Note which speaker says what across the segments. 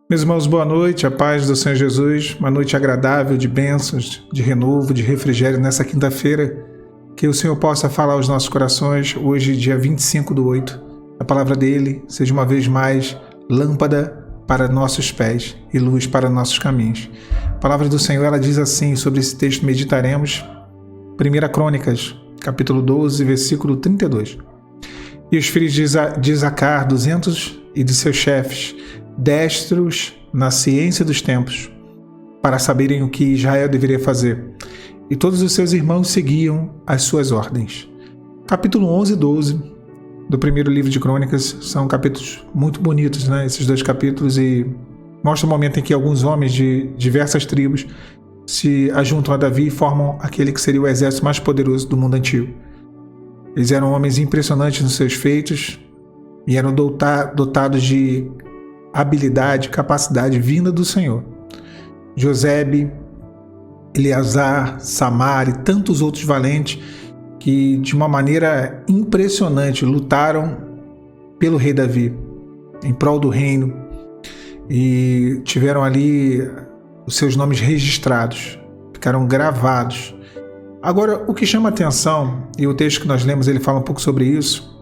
Speaker 1: Meus irmãos, boa noite, a paz do Senhor Jesus, uma noite agradável de bênçãos, de renovo, de refrigério nessa quinta-feira, que o Senhor possa falar aos nossos corações, hoje dia 25/8, a palavra dele seja uma vez mais lâmpada para nossos pés e luz para nossos caminhos. A palavra do Senhor, ela diz assim, sobre esse texto meditaremos, 1 Crônicas, capítulo 12, versículo 32. E os filhos de Isacar, 200 e de seus chefes, destros na ciência dos tempos, para saberem o que Israel deveria fazer. E todos os seus irmãos seguiam as suas ordens. Capítulo 11 e 12 do primeiro livro de Crônicas são capítulos muito bonitos, né? Esses dois capítulos, e mostra o momento em que alguns homens de diversas tribos se ajuntam a Davi e formam aquele que seria o exército mais poderoso do mundo antigo. Eles eram homens impressionantes nos seus feitos e eram dotados de habilidade, capacidade vinda do Senhor. Josebe, Eleazar, Samar e tantos outros valentes que de uma maneira impressionante lutaram pelo rei Davi, em prol do reino, e tiveram ali os seus nomes registrados, ficaram gravados. Agora, o que chama atenção, e o texto que nós lemos ele fala um pouco sobre isso,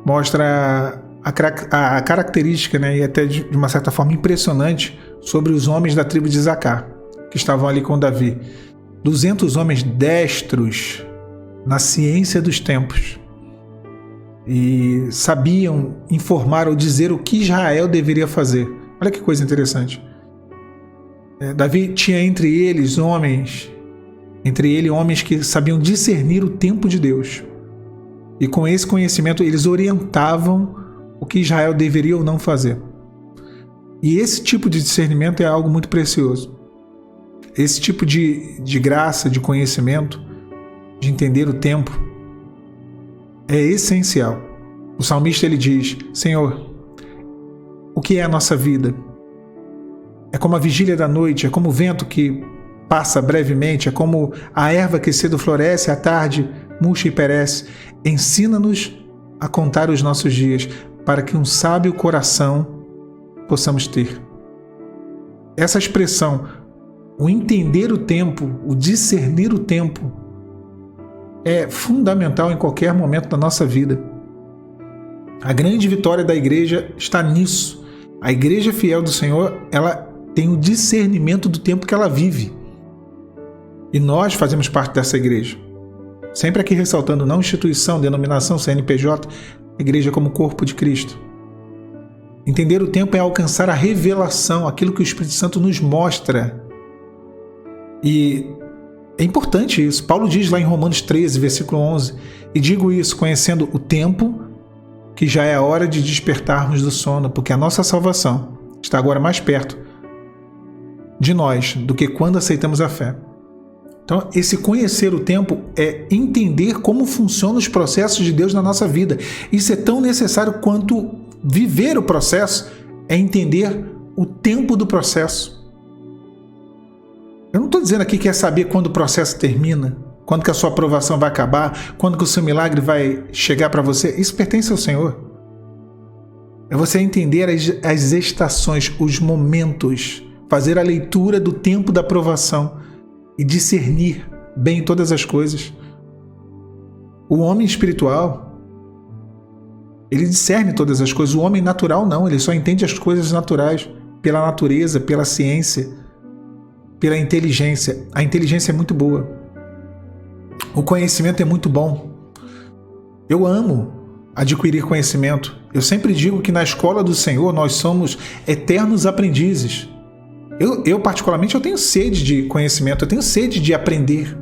Speaker 1: mostra a característica, né, e até de uma certa forma impressionante, sobre os homens da tribo de Isacar, que estavam ali com Davi. 200 homens destros na ciência dos tempos e sabiam informar ou dizer o que Israel deveria fazer. Olha que coisa interessante. Davi tinha entre eles homens que sabiam discernir o tempo de Deus. E com esse conhecimento eles orientavam o que Israel deveria ou não fazer. E esse tipo de discernimento é algo muito precioso. Esse tipo de graça, de conhecimento, de entender o tempo, é essencial. O salmista ele diz: Senhor, o que é a nossa vida? É como a vigília da noite, é como o vento que passa brevemente, é como a erva que cedo floresce, à tarde murcha e perece. Ensina-nos a contar os nossos dias, para que um sábio coração possamos ter. Essa expressão, o entender o tempo, o discernir o tempo, é fundamental em qualquer momento da nossa vida. A grande vitória da igreja está nisso. A igreja fiel do Senhor, ela tem o discernimento do tempo que ela vive. E nós fazemos parte dessa igreja. Sempre aqui ressaltando, não instituição, denominação, CNPJ, igreja como corpo de Cristo. Entender o tempo é alcançar a revelação, aquilo que o Espírito Santo nos mostra. E é importante isso. Paulo diz lá em Romanos 13, versículo 11, e digo isso conhecendo o tempo, que já é a hora de despertarmos do sono, porque a nossa salvação está agora mais perto de nós do que quando aceitamos a fé. Então, esse conhecer o tempo é entender como funcionam os processos de Deus na nossa vida. Isso é tão necessário quanto viver o processo, é entender o tempo do processo. Eu não estou dizendo aqui que é saber quando o processo termina, quando que a sua aprovação vai acabar, quando que o seu milagre vai chegar para você. Isso pertence ao Senhor. É você entender as estações, os momentos, fazer a leitura do tempo da aprovação e discernir bem todas as coisas. O homem espiritual, ele discerne todas as coisas. O homem natural não, ele só entende as coisas naturais, pela natureza, pela ciência, pela inteligência. A inteligência é muito boa. O conhecimento é muito bom. Eu amo adquirir conhecimento. Eu sempre digo que na escola do Senhor nós somos eternos aprendizes. Eu particularmente, eu tenho sede de conhecimento, eu tenho sede de aprender.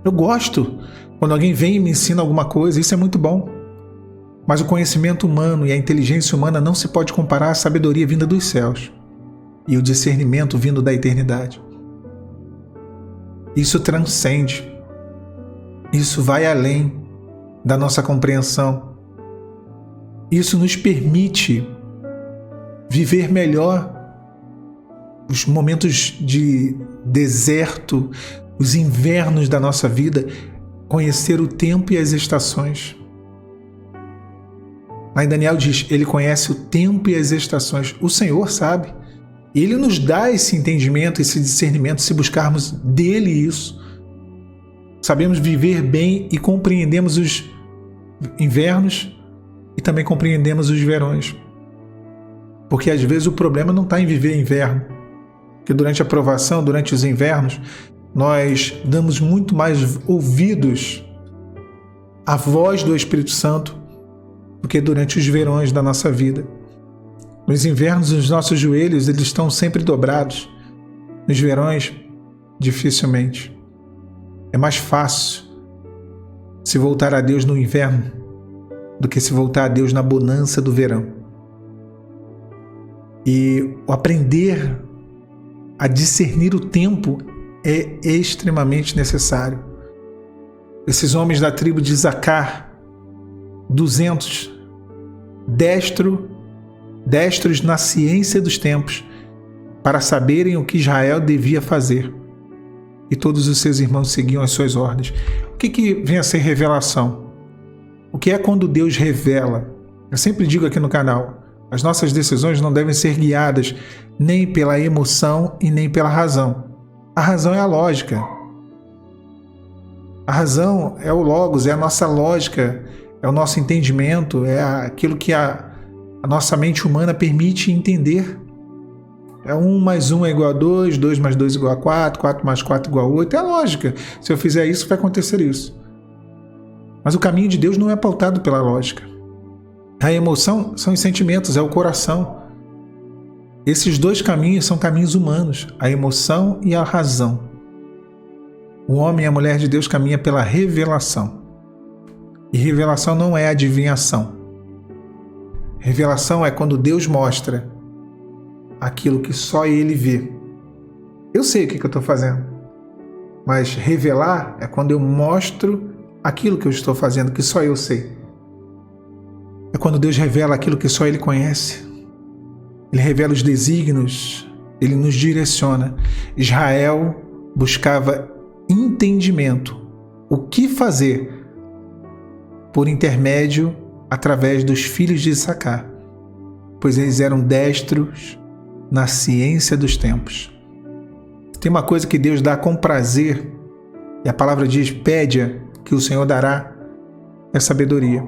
Speaker 1: Eu gosto quando alguém vem e me ensina alguma coisa, isso é muito bom. Mas o conhecimento humano e a inteligência humana não se pode comparar à sabedoria vinda dos céus e o discernimento vindo da eternidade. Isso transcende, isso vai além da nossa compreensão. Isso nos permite viver melhor os momentos de deserto, os invernos da nossa vida, conhecer o tempo e as estações. Lá em Daniel diz, ele conhece o tempo e as estações. O Senhor sabe. E Ele nos dá esse entendimento, esse discernimento, se buscarmos dele isso. Sabemos viver bem e compreendemos os invernos e também compreendemos os verões. Porque às vezes o problema não está em viver inverno. Porque durante a provação, durante os invernos, nós damos muito mais ouvidos à voz do Espírito Santo do que durante os verões da nossa vida. Nos invernos, os nossos joelhos eles estão sempre dobrados. Nos verões, dificilmente. É mais fácil se voltar a Deus no inverno do que se voltar a Deus na bonança do verão. E o aprender a discernir o tempo é extremamente necessário. Esses homens da tribo de Isacar, 200, destros na ciência dos tempos, para saberem o que Israel devia fazer. E todos os seus irmãos seguiam as suas ordens. O que vem a ser revelação? O que é quando Deus revela? Eu sempre digo aqui no canal, as nossas decisões não devem ser guiadas nem pela emoção e nem pela razão. A razão é a lógica. A razão é o logos, é a nossa lógica, é o nosso entendimento, é aquilo que a nossa mente humana permite entender. É 1 mais 1 é igual a 2, 2 mais 2 é igual a 4, 4 mais 4 é igual a 8. É a lógica. Se eu fizer isso, vai acontecer isso. Mas o caminho de Deus não é pautado pela lógica. A emoção são os sentimentos, é o coração. Esses dois caminhos são caminhos humanos, a emoção e a razão. O homem e a mulher de Deus caminham pela revelação. E revelação não é adivinhação. Revelação é quando Deus mostra aquilo que só Ele vê. Eu sei o que eu estou fazendo, mas revelar é quando eu mostro aquilo que eu estou fazendo, que só eu sei. É quando Deus revela aquilo que só Ele conhece. Ele revela os desígnios, Ele nos direciona. Israel buscava entendimento, o que fazer, por intermédio, através dos filhos de Isacar, pois eles eram destros na ciência dos tempos. Tem uma coisa que Deus dá com prazer, e a palavra diz, pede que o Senhor dará, é sabedoria.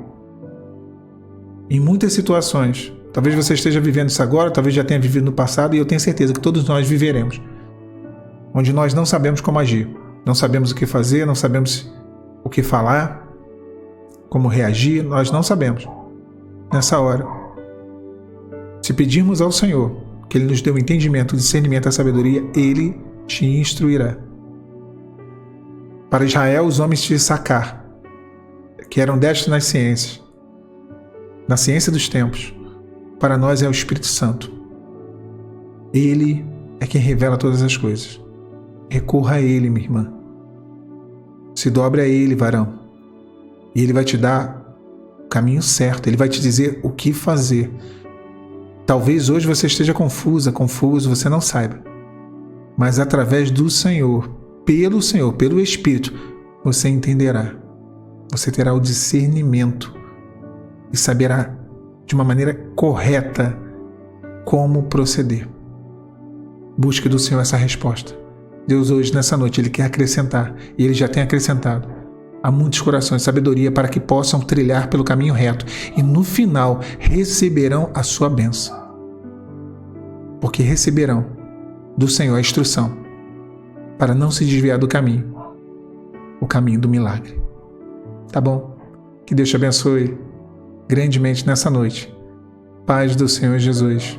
Speaker 1: Em muitas situações, talvez você esteja vivendo isso agora, talvez já tenha vivido no passado, e eu tenho certeza que todos nós viveremos, onde nós não sabemos como agir, não sabemos o que fazer, não sabemos o que falar, como reagir, nós não sabemos. Nessa hora, se pedirmos ao Senhor que Ele nos dê o entendimento, o discernimento, a sabedoria, Ele te instruirá. Para Israel, os homens de Isacar, que eram destros nas ciências, na ciência dos tempos, para nós é o Espírito Santo. Ele é quem revela todas as coisas. Recorra a Ele, minha irmã. Se dobre a Ele, varão. E Ele vai te dar o caminho certo. Ele vai te dizer o que fazer. Talvez hoje você esteja confuso, você não saiba. Mas através do Senhor, pelo Espírito, você entenderá. Você terá o discernimento e saberá de uma maneira correta como proceder. Busque do Senhor essa resposta. Deus hoje, nessa noite, Ele quer acrescentar, e Ele já tem acrescentado, a muitos corações sabedoria para que possam trilhar pelo caminho reto e no final receberão a sua bênção. Porque receberão do Senhor a instrução para não se desviar do caminho, o caminho do milagre. Tá bom? Que Deus te abençoe grandemente nessa noite. Paz do Senhor Jesus.